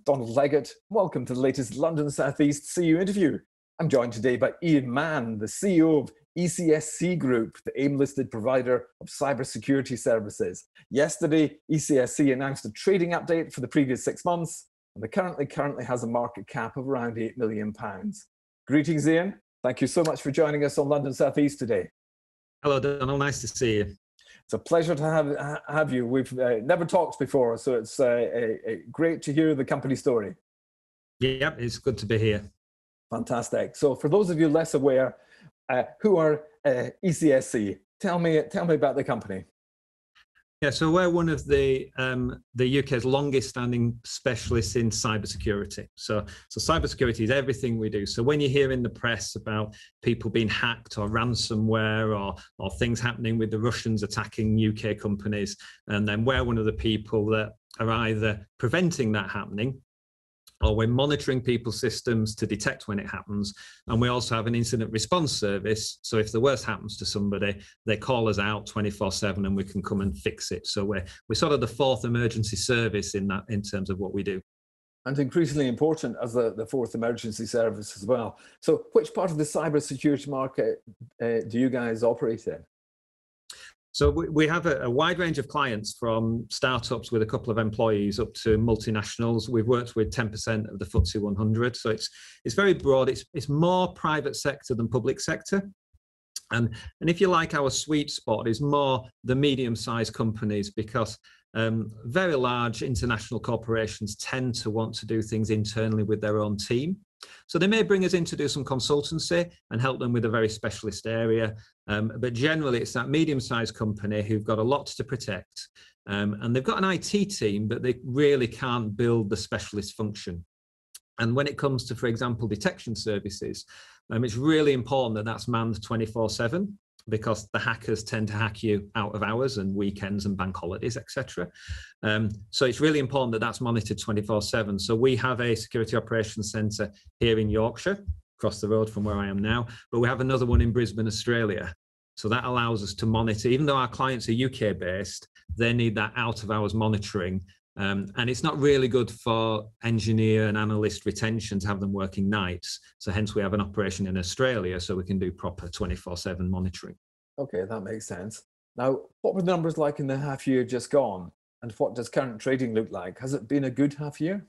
Donald Leggett. Welcome to the latest London South East CEO interview. I'm joined today by Ian Mann, the CEO of ECSC Group, the AIM-listed provider of cybersecurity services. Yesterday, ECSC announced a trading update for the previous 6 months, and the currently has a market cap of around £8 million. Greetings, Ian. Thank you so much for joining us on London South East today. Hello, Donald. Nice to see you. It's a pleasure to have you. We've never talked before, so it's great to hear the company story. Yeah, it's good to be here. Fantastic. So for those of you less aware, who are ECSC? Tell me about the company. Yeah, so we're one of the UK's longest-standing specialists in cybersecurity. So cybersecurity is everything we do. So when you hear in the press about people being hacked or ransomware or things happening with the Russians attacking UK companies, and then we're one of the people that are either preventing that happening, or we're monitoring people's systems to detect when it happens. And we also have an incident response service. So if the worst happens to somebody, they call us out 24/7 and we can come and fix it. So we're sort of the fourth emergency service in terms of what we do. And increasingly important as the fourth emergency service as well. So which part of the cybersecurity market do you guys operate in? So we have a wide range of clients, from startups with a couple of employees up to multinationals. We've worked with 10% of the FTSE 100. So it's very broad. It's more private sector than public sector. And if you like, our sweet spot is more the medium-sized companies, because very large international corporations tend to want to do things internally with their own team. So they may bring us in to do some consultancy and help them with a very specialist area. But generally, it's that medium-sized company who've got a lot to protect. And they've got an IT team, but they really can't build the specialist function. And when it comes to, for example, detection services, it's really important that that's manned 24/7, because the hackers tend to hack you out of hours and weekends and bank holidays, etc. So it's really important that that's monitored 24/7. So we have a security operations centre here in Yorkshire, across the road from where I am now, but we have another one in Brisbane, Australia. So that allows us to monitor, even though our clients are UK based, they need that out of hours monitoring. And it's not really good for engineer and analyst retention to have them working nights. So hence we have an operation in Australia, so we can do proper 24/7 monitoring. Okay, that makes sense. Now, what were the numbers like in the half year just gone? And what does current trading look like? Has it been a good half year?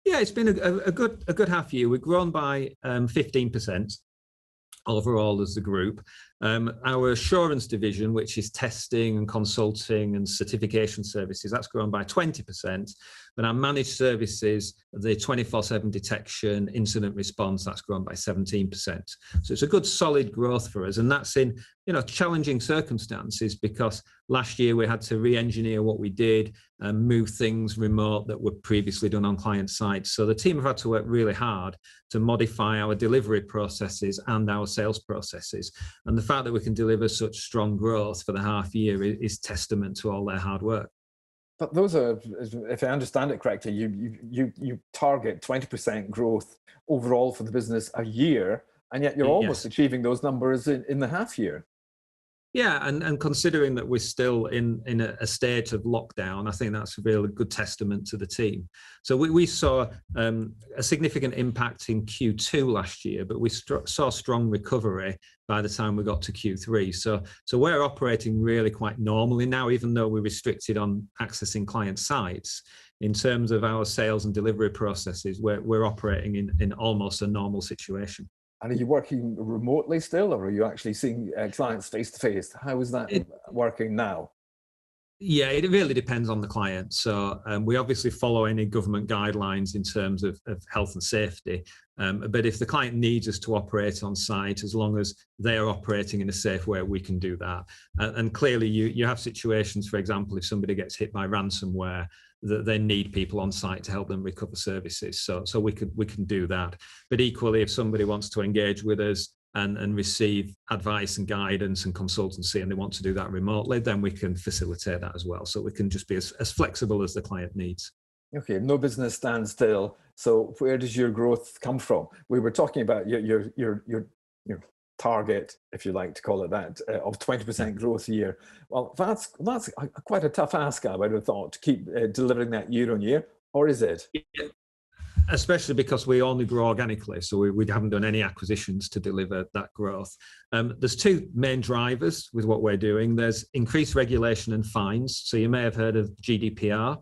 Yeah, it's been a good half year. We've grown by 15%. Overall as the group. Our assurance division, which is testing and consulting and certification services, that's grown by 20%. But our managed services, the 24/7 detection, incident response, that's grown by 17%. So it's a good solid growth for us. And that's in challenging circumstances, because last year we had to re-engineer what we did and move things remote that were previously done on client sites. So the team have had to work really hard to modify our delivery processes and our sales processes. And the fact that we can deliver such strong growth for the half year is testament to all their hard work. But those are, if I understand it correctly, you target 20% growth overall for the business a year, and yet you're almost achieving those numbers in the half year. Yeah, and considering that we're still in a state of lockdown, I think that's a really good testament to the team. So we saw a significant impact in Q2 last year, but we saw strong recovery by the time we got to Q3. So we're operating really quite normally now, even though we're restricted on accessing client sites. In terms of our sales and delivery processes, we're operating in almost a normal situation. And are you working remotely still, or are you actually seeing clients face to face? How is that working now? Yeah, it really depends on the client. So we obviously follow any government guidelines in terms of health and safety. But if the client needs us to operate on site, as long as they are operating in a safe way, we can do that. And clearly you have situations, for example, if somebody gets hit by ransomware, that they need people on site to help them recover services. So we can do that. But equally, if somebody wants to engage with us and receive advice and guidance and consultancy, and they want to do that remotely, then we can facilitate that as well. So we can just be as flexible as the client needs. Okay, no business stands still. So where does your growth come from? We were talking about your target, if you like to call it that, of 20% growth a year. Well, that's quite a tough ask, I would have thought, to keep delivering that year on year. or is it? Especially because we only grow organically, so we haven't done any acquisitions to deliver that growth. There's two main drivers with what we're doing. There's increased regulation and fines. So you may have heard of GDPR,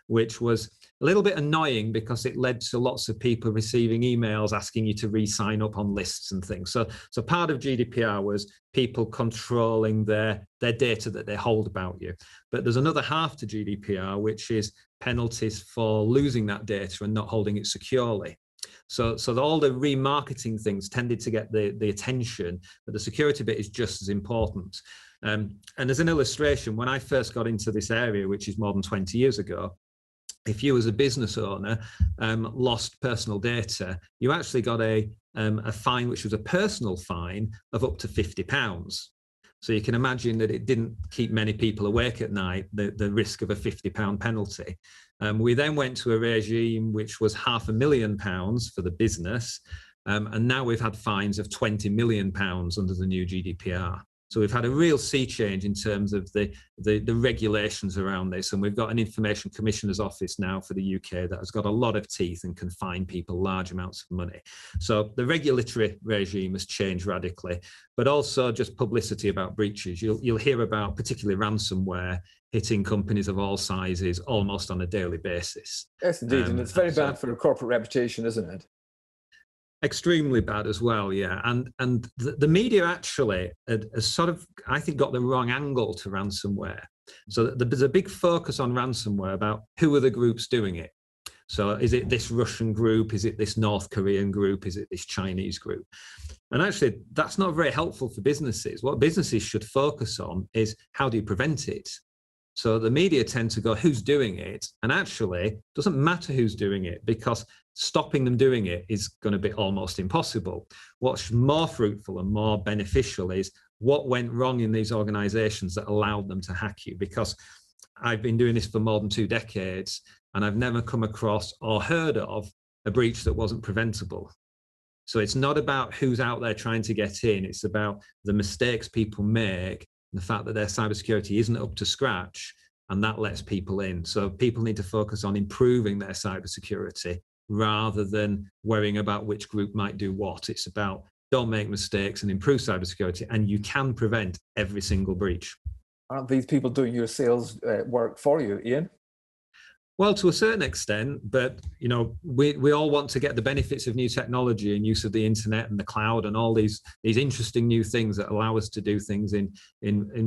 which was a little bit annoying because it led to lots of people receiving emails asking you to re-sign up on lists and things. So part of GDPR was people controlling their data that they hold about you. But there's another half to GDPR, which is penalties for losing that data and not holding it securely. So all the remarketing things tended to get the attention, but the security bit is just as important. And as an illustration, when I first got into this area, which is more than 20 years ago, if you as a business owner lost personal data, you actually got a fine, which was a personal fine of up to £50. So you can imagine that it didn't keep many people awake at night, the risk of a £50 penalty. We then went to a regime which was £500,000 for the business, and now we've had fines of £20 million under the new GDPR. So we've had a real sea change in terms of the regulations around this, and we've got an Information Commissioner's Office now for the UK that has got a lot of teeth and can fine people large amounts of money. So the regulatory regime has changed radically, but also just publicity about breaches. You'll hear about particularly ransomware hitting companies of all sizes almost on a daily basis. Yes, indeed, and it's very bad for a corporate reputation, isn't it? Extremely bad as well, yeah. And the media actually has sort of, I think, got the wrong angle to ransomware. So there's a big focus on ransomware about who are the groups doing it. So is it this Russian group? Is it this North Korean group? Is it this Chinese group? And actually, that's not very helpful for businesses. What businesses should focus on is how do you prevent it? So the media tend to go, who's doing it? And actually, it doesn't matter who's doing it, because stopping them doing it is going to be almost impossible. What's more fruitful and more beneficial is what went wrong in these organizations that allowed them to hack you. Because I've been doing this for more than 2 decades, and I've never come across or heard of a breach that wasn't preventable. So it's not about who's out there trying to get in. It's about the mistakes people make, the fact that their cybersecurity isn't up to scratch, and that lets people in. So people need to focus on improving their cybersecurity rather than worrying about which group might do what. It's about don't make mistakes and improve cybersecurity, and you can prevent every single breach. Aren't these people doing your sales work for you, Ian? Well, to a certain extent, but we all want to get the benefits of new technology and use of the internet and the cloud and all these interesting new things that allow us to do things in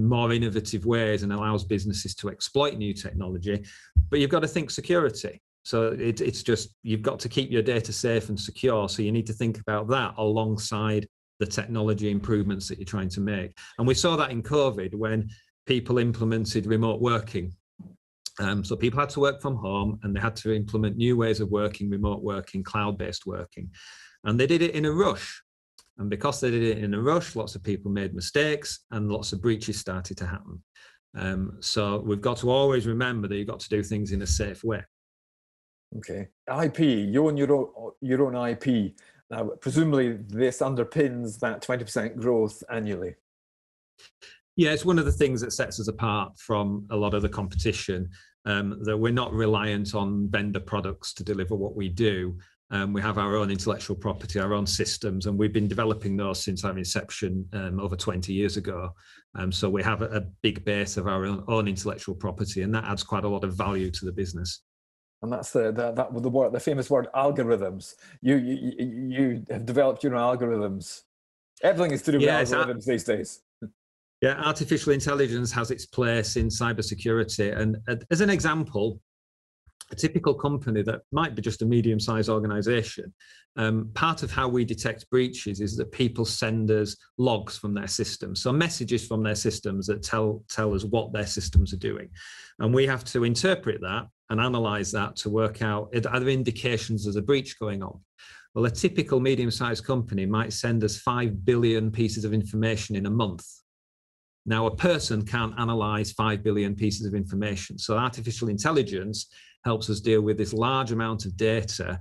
more innovative ways and allows businesses to exploit new technology. But you've got to think security. So it's just, you've got to keep your data safe and secure. So you need to think about that alongside the technology improvements that you're trying to make. And we saw that in COVID when people implemented remote working. So people had to work from home, and they had to implement new ways of working, remote working, cloud-based working. And they did it in a rush. And because they did it in a rush, lots of people made mistakes and lots of breaches started to happen. So we've got to always remember that you've got to do things in a safe way. Okay. IP, you own your own IP. Now, presumably this underpins that 20% growth annually. Yeah, it's one of the things that sets us apart from a lot of the competition, that we're not reliant on vendor products to deliver what we do. We have our own intellectual property, our own systems, and we've been developing those since our inception over 20 years ago. So we have a big base of our own intellectual property, and that adds quite a lot of value to the business. And that's the famous word algorithms. You have developed your own algorithms. Everything is to do with algorithms these days. Yeah, artificial intelligence has its place in cybersecurity. And as an example, a typical company that might be just a medium-sized organization, part of how we detect breaches is that people send us logs from their systems, so messages from their systems that tell us what their systems are doing. And we have to interpret that and analyze that to work out, are there indications there's a breach going on? Well, a typical medium-sized company might send us 5 billion pieces of information in a month. Now, a person can't analyze 5 billion pieces of information. So artificial intelligence helps us deal with this large amount of data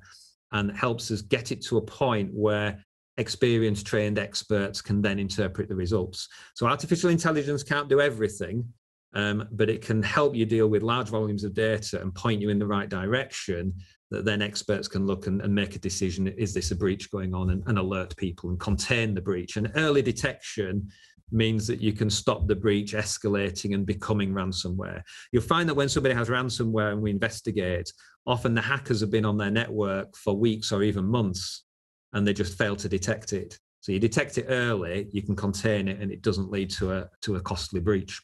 and helps us get it to a point where experienced, trained experts can then interpret the results. So artificial intelligence can't do everything, but it can help you deal with large volumes of data and point you in the right direction, that then experts can look and make a decision, is this a breach going on, and alert people and contain the breach. And early detection means that you can stop the breach escalating and becoming ransomware. You'll find that when somebody has ransomware and we investigate, often the hackers have been on their network for weeks or even months, and they just fail to detect it. So you detect it early, you can contain it, and it doesn't lead to a costly breach.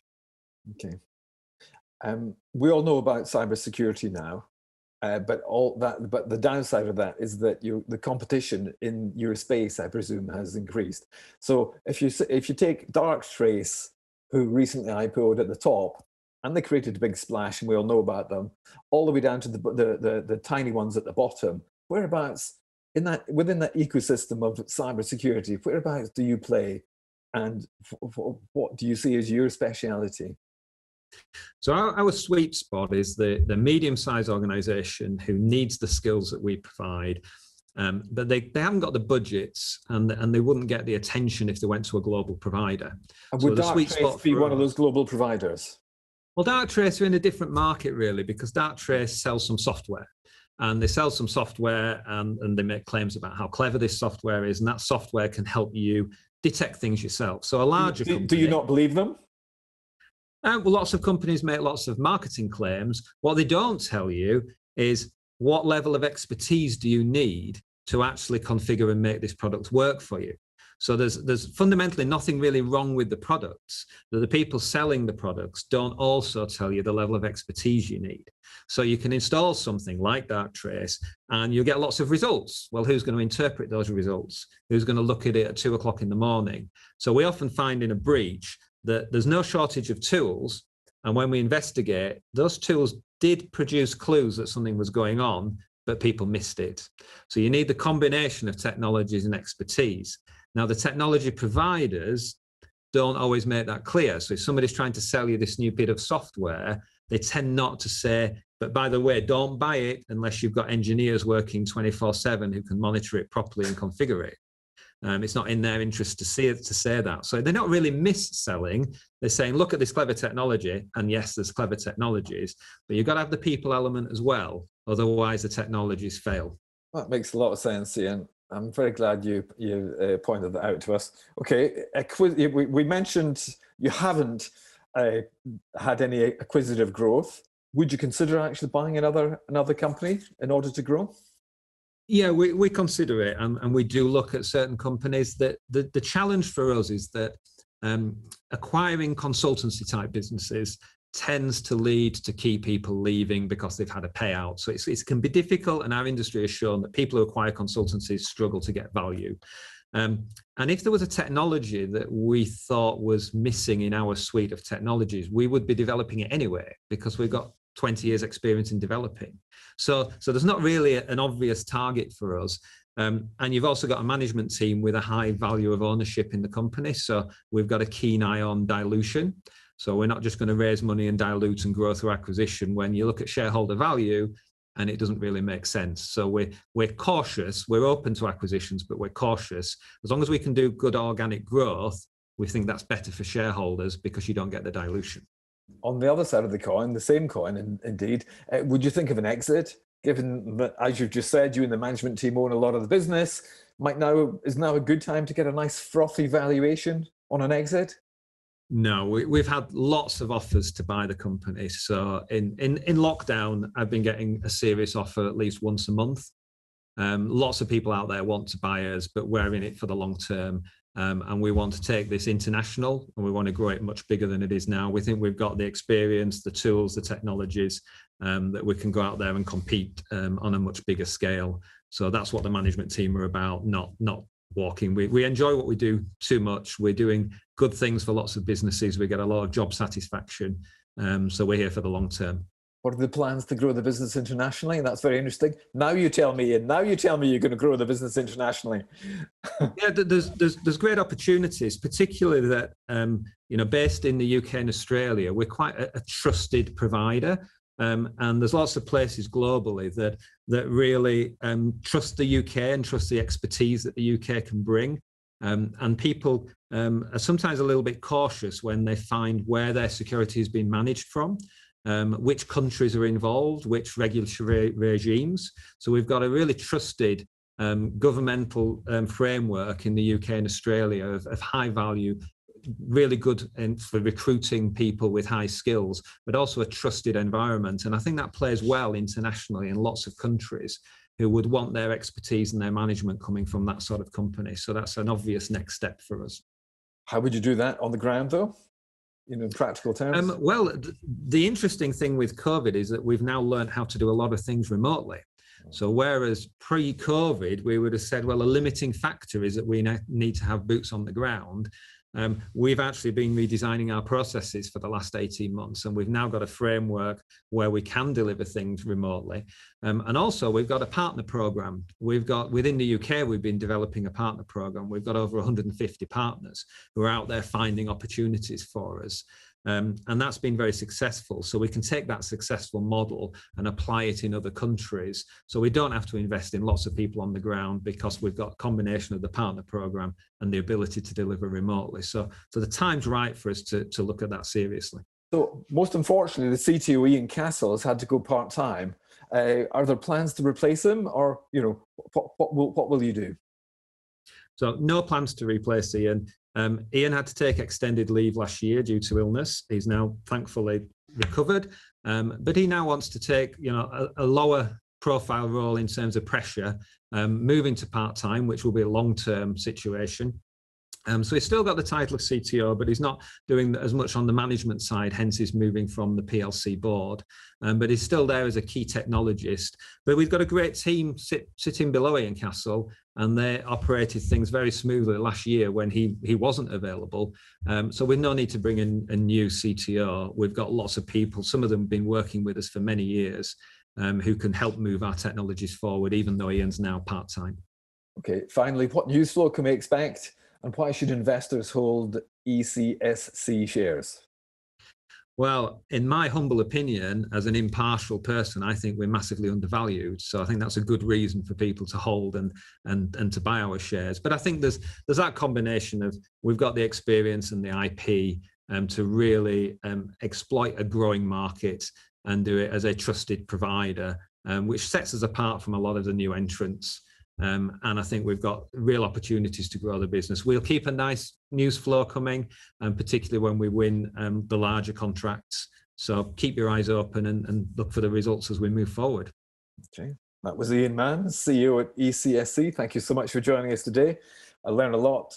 Okay. We all know about cybersecurity now, but the downside of that is that the competition in your space, I presume, has increased. So if you take Darktrace, who recently IPO'd at the top, and they created a big splash, and we all know about them, all the way down to the tiny ones at the bottom, whereabouts within that ecosystem of cybersecurity, whereabouts do you play, and what do you see as your speciality? So our sweet spot is the medium-sized organization who needs the skills that we provide, but they haven't got the budgets, and they wouldn't get the attention if they went to a global provider. And would Darktrace be one of those global providers? Well, Darktrace are in a different market, really, because Darktrace sells some software. And they sell some software, and they make claims about how clever this software is, and that software can help you detect things yourself. So a larger company... Do you not believe them? Well, lots of companies make lots of marketing claims. What they don't tell you is what level of expertise do you need to actually configure and make this product work for you. So there's fundamentally nothing really wrong with the products. The people selling the products don't also tell you the level of expertise you need. So you can install something like Darktrace and you'll get lots of results. Well, who's going to interpret those results? Who's going to look at it at 2 o'clock in the morning? So we often find in a breach that there's no shortage of tools. And when we investigate, those tools did produce clues that something was going on, but people missed it. So you need the combination of technologies and expertise. Now, the technology providers don't always make that clear. So if somebody's trying to sell you this new bit of software, they tend not to say, but by the way, don't buy it unless you've got engineers working 24/7 who can monitor it properly and configure it. It's not in their interest to say that. So they're not really mis-selling. They're saying, look at this clever technology. And yes, there's clever technologies, but you've got to have the people element as well. Otherwise, the technologies fail. That makes a lot of sense, Ian. I'm very glad you pointed that out to us. Okay, we mentioned you haven't had any acquisitive growth. Would you consider actually buying another company in order to grow? Yeah, we consider it, and we do look at certain companies. That the challenge for us is that acquiring consultancy type businesses tends to lead to key people leaving because they've had a payout. So it can be difficult, and our industry has shown that people who acquire consultancies struggle to get value. And if there was a technology that we thought was missing in our suite of technologies, we would be developing it anyway because we've got 20 years experience in developing. So there's not really an obvious target for us. And you've also got a management team with a high value of ownership in the company. So we've got a keen eye on dilution. So we're not just going to raise money and dilute and grow through acquisition when you look at shareholder value and it doesn't really make sense. So we're cautious. We're open to acquisitions, but we're cautious. As long as we can do good organic growth, we think that's better for shareholders because you don't get the dilution. On the other side of the coin, the same coin, indeed, would you think of an exit, given that, as you've just said, you and the management team own a lot of the business? Is now a good time to get a nice frothy valuation on an exit? No, we've had lots of offers to buy the company. So in lockdown, I've been getting a serious offer at least once a month. Lots of people out there want to buy us, but we're in it for the long term. And we want to take this international, and we want to grow it much bigger than it is now. We think we've got the experience, the tools, the technologies that we can go out there and compete on a much bigger scale. So that's what the management team are about, not walking. We enjoy what we do too much. We're doing good things for lots of businesses. We get a lot of job satisfaction. So we're here for the long term. What are the plans to grow the business internationally? That's very interesting. Now you tell me, and now you tell me you're going to grow the business internationally. Yeah, there's great opportunities, particularly that based in the UK and Australia, we're quite a trusted provider, and there's lots of places globally that really trust the UK and trust the expertise that the UK can bring. And people are sometimes a little bit cautious when they find where their security has been managed from, which countries are involved, which regulatory regimes. So we've got a really trusted governmental framework in the UK and Australia of high value, really good for recruiting people with high skills, but also a trusted environment. And I think that plays well internationally in lots of countries who would want their expertise and their management coming from that sort of company. So that's an obvious next step for us. How would you do that on the ground, though, in practical terms? Well, the interesting thing with COVID is that we've now learned how to do a lot of things remotely. So whereas pre-COVID, we would have said, well, a limiting factor is that we need to have boots on the ground. We've actually been redesigning our processes for the last 18 months, and we've now got a framework where we can deliver things remotely. And also we've got a partner program. We've got, within the UK, we've been developing a partner program. We've got over 150 partners who are out there finding opportunities for us. And that's been very successful. So we can take that successful model and apply it in other countries. So we don't have to invest in lots of people on the ground because we've got a combination of the partner program and the ability to deliver remotely. So the time's right for us to look at that seriously. So most unfortunately, the CTO Ian Castle has had to go part-time. Are there plans to replace him, or what will you do? So no plans to replace Ian. Ian had to take extended leave last year due to illness. He's now thankfully recovered, but he now wants to take a lower profile role in terms of pressure, moving to part-time, which will be a long-term situation. So he's still got the title of CTO, but he's not doing as much on the management side, hence he's moving from the PLC board. But he's still there as a key technologist. But we've got a great team sitting below Ian Castle, and they operated things very smoothly last year when he wasn't available. So we've no need to bring in a new CTO. We've got lots of people, some of them have been working with us for many years, who can help move our technologies forward, even though Ian's now part-time. Okay, finally, what news flow can we expect? And why should investors hold ECSC shares? Well, in my humble opinion, as an impartial person, I think we're massively undervalued. So I think that's a good reason for people to hold and to buy our shares. But I think there's that combination of we've got the experience and the IP to really exploit a growing market and do it as a trusted provider, which sets us apart from a lot of the new entrants. And I think we've got real opportunities to grow the business. We'll keep a nice news flow coming, particularly when we win the larger contracts. So keep your eyes open and look for the results as we move forward. Okay, that was Ian Mann, CEO at ECSC. Thank you so much for joining us today. I learned a lot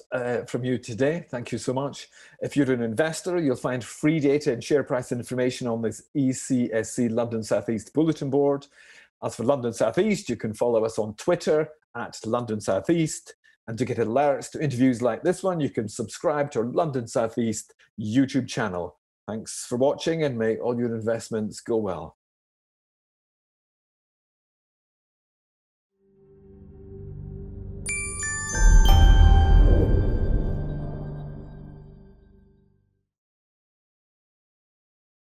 from you today. Thank you so much. If you're an investor, you'll find free data and share price information on this ECSC London South East Bulletin Board. As for London South East, you can follow us on Twitter at London South East. And to get alerts to interviews like this one, you can subscribe to our London South East YouTube channel. Thanks for watching, and may all your investments go well.